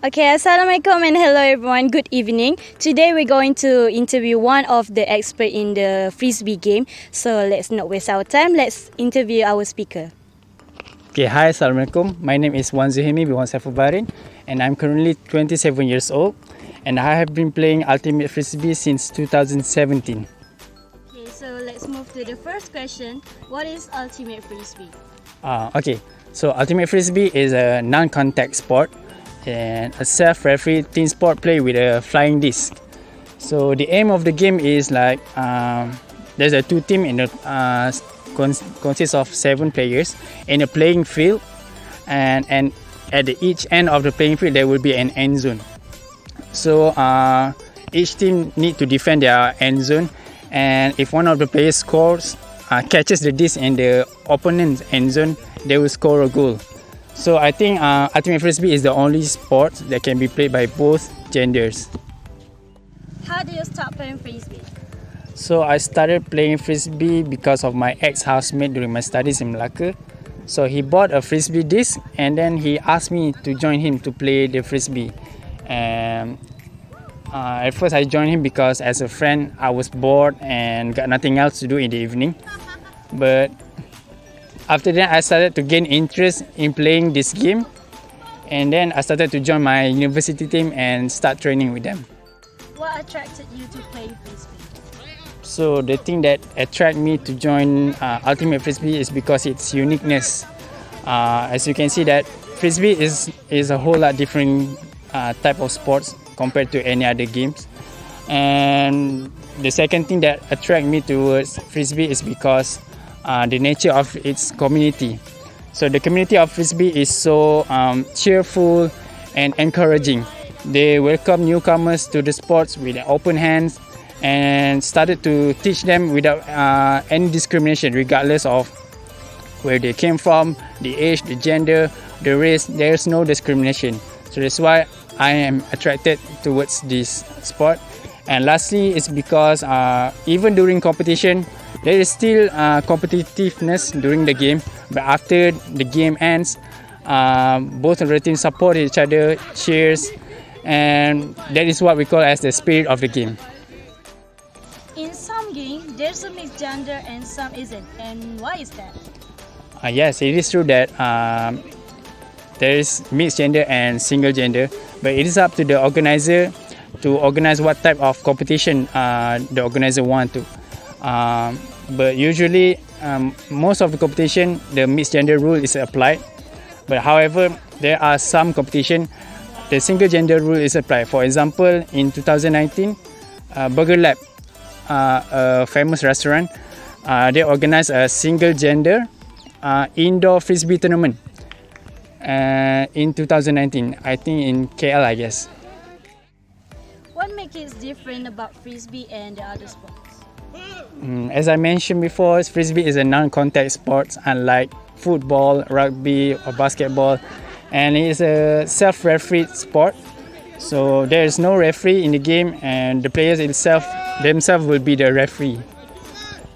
Okay, Assalamualaikum and hello everyone. Good evening. Today we're going to interview one of the experts in the FRISBEE game. So let's not waste our time. Let's interview our speaker. Okay, hi, Assalamualaikum. My name is Wan Zuhimi bin Wan Saifubarin, and I'm currently 27 years old, and I have been playing Ultimate FRISBEE since 2017. Okay, so let's move to the first question. What is Ultimate FRISBEE? Okay, so Ultimate FRISBEE is a non-contact sport and a self-referee team sport play with a flying disc. So the aim of the game is like there's a two team in the consists of 7 players in a playing field, and at each end of the playing field there will be an end zone. So each team need to defend their end zone, and if one of the players catches the disc in the opponent's end zone, they will score a goal. So I think Ultimate FRISBEE is the only sport that can be played by both genders. How do you start playing FRISBEE? So I started playing FRISBEE because of my ex-housemate during my studies in Malacca. So he bought a FRISBEE disc and then he asked me to join him to play the FRISBEE. And at first I joined him because as a friend I was bored and got nothing else to do in the evening. But after that I started to gain interest in playing this game, and then I started to join my university team and start training with them. What attracted you to play FRISBEE? So the thing that attracted me to join Ultimate FRISBEE is because its uniqueness. As you can see that FRISBEE is a whole lot different type of sports compared to any other games. And the second thing that attracted me towards FRISBEE is because the nature of its community. So the community of FRISBEE is so cheerful and encouraging. They welcome newcomers to the sports with open hands and started to teach them without any discrimination, regardless of where they came from, the age, the gender, the race. There's no discrimination. So that's why I am attracted towards this sport. And lastly, it's because even during competition, there is still competitiveness during the game, but after the game ends, both of the teams support each other, cheers, and that is what we call as the spirit of the game. In some games, there's a mixed gender and some isn't. And why is that? Yes, it is true that there is mixed gender and single gender, but it is up to the organizer to organize what type of competition the organizer want to. But usually, most of the competition, the mixed gender rule is applied. But however, there are some competition, the single gender rule is applied. For example, in 2019, Burger Lab, a famous restaurant, they organized a single gender indoor FRISBEE tournament in 2019. I think in KL, I guess. What makes it different about FRISBEE and the other sports? As I mentioned before, FRISBEE is a non-contact sport, unlike football, rugby, or basketball, and it is a self-refereed sport. So there is no referee in the game, and the players themselves will be the referee.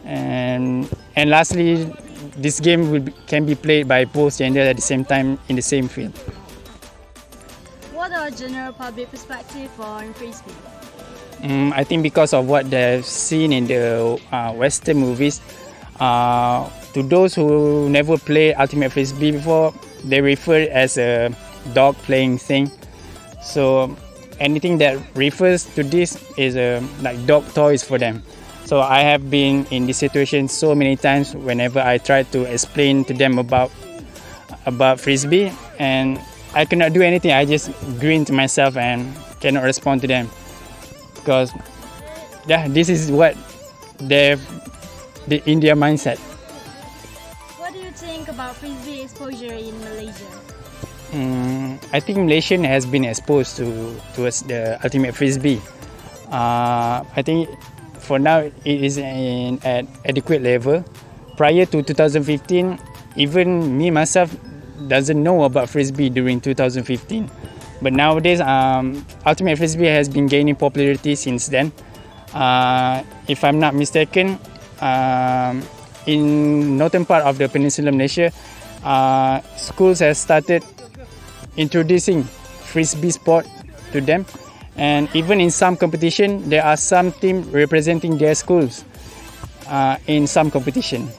And lastly, this game can be played by both genders at the same time in the same field. What are general public perspective on FRISBEE? I think because of what they've seen in the Western movies, to those who never played Ultimate FRISBEE before, they refer it as a dog playing thing. So anything that refers to this is like dog toys for them. So I have been in this situation so many times whenever I try to explain to them about FRISBEE, and I cannot do anything. I just grin to myself and cannot respond to them. Because this is what the India mindset. What do you think about FRISBEE exposure in Malaysia? I think Malaysia has been exposed towards the Ultimate FRISBEE. I think for now it is at adequate level. Prior to 2015, even me myself doesn't know about FRISBEE during 2015. But nowadays, Ultimate FRISBEE has been gaining popularity since then. If I'm not mistaken, in northern part of the Peninsular Malaysia, schools have started introducing frisbee sport to them. And even in some competition, there are some teams representing their schools in some competition.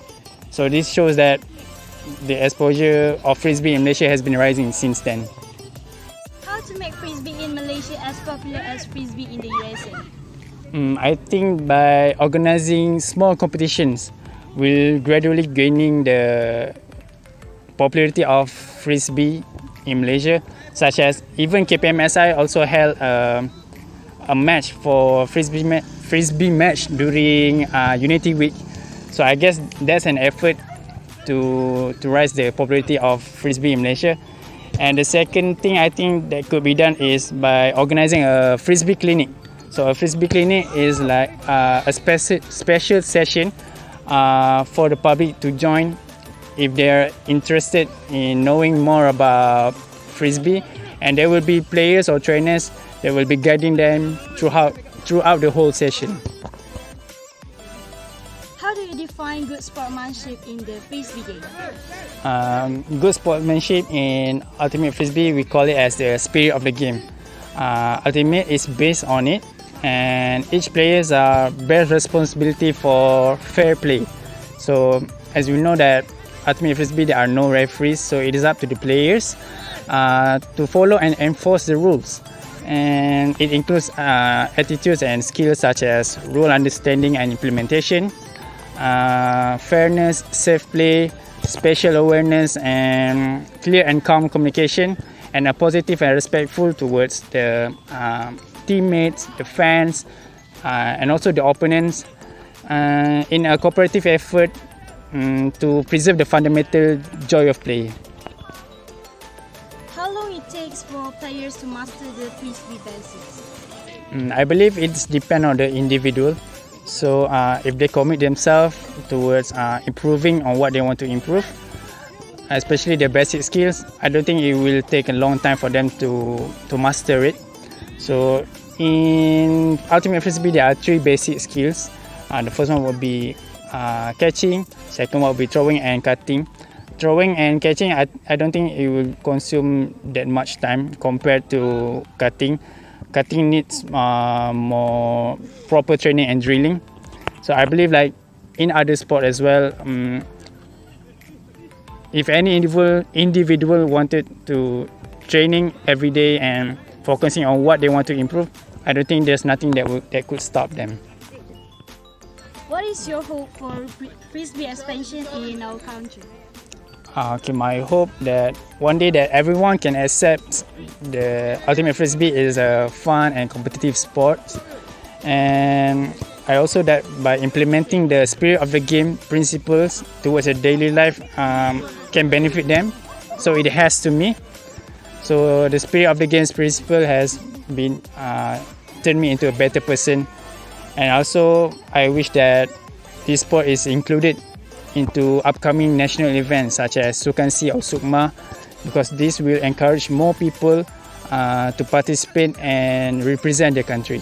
So this shows that the exposure of frisbee in Malaysia has been rising since then. How to make frisbee in Malaysia as popular as frisbee in the USA? I think by organizing small competitions, we'll gradually gaining the popularity of frisbee in Malaysia, such as even KPMSI also held a match for frisbee match during Unity Week. So I guess that's an effort to rise the popularity of frisbee in Malaysia. And the second thing I think that could be done is by organizing a frisbee clinic. So a frisbee clinic is like a special session for the public to join if they're interested in knowing more about frisbee, and there will be players or trainers that will be guiding them throughout the whole session. How do you define good sportsmanship in the frisbee game? Good sportsmanship in Ultimate Frisbee, we call it as the spirit of the game. Ultimate is based on it, and each players bears responsibility for fair play. So as we know that Ultimate Frisbee, there are no referees, so it is up to the players to follow and enforce the rules. And it includes attitudes and skills such as rule understanding and implementation, fairness, safe play, spatial awareness, and clear and calm communication, and a positive and respectful towards the teammates, the fans, and also the opponents, in a cooperative effort to preserve the fundamental joy of play. How long it takes for players to master the frisbee basics? I believe it's depend on the individual. So if they commit themselves towards improving on what they want to improve, especially their basic skills, I don't think it will take a long time for them to master it. So in Ultimate Frisbee, there are 3 basic skills. The first one will be catching, second one will be throwing and cutting. Throwing and catching, I don't think it will consume that much time compared to cutting. Cutting needs more proper training and drilling. So I believe like in other sport as well, if any individual wanted to training every day and focusing on what they want to improve, I don't think there's nothing that could stop them. What is your hope for frisbee expansion in our country? My hope that one day that everyone can accept the Ultimate Frisbee is a fun and competitive sport, and I also that by implementing the spirit of the game principles towards a daily life can benefit them. So it has to me. So the spirit of the game's principle has been turned me into a better person, and also I wish that this sport is included into upcoming national events such as Sukansi or Sukma, because this will encourage more people to participate and represent their country.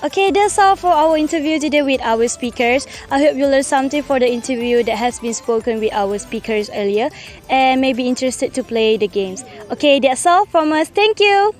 Okay, that's all for our interview today with our speakers. I hope you learned something for the interview that has been spoken with our speakers earlier and may be interested to play the games. Okay, that's all from us. Thank you.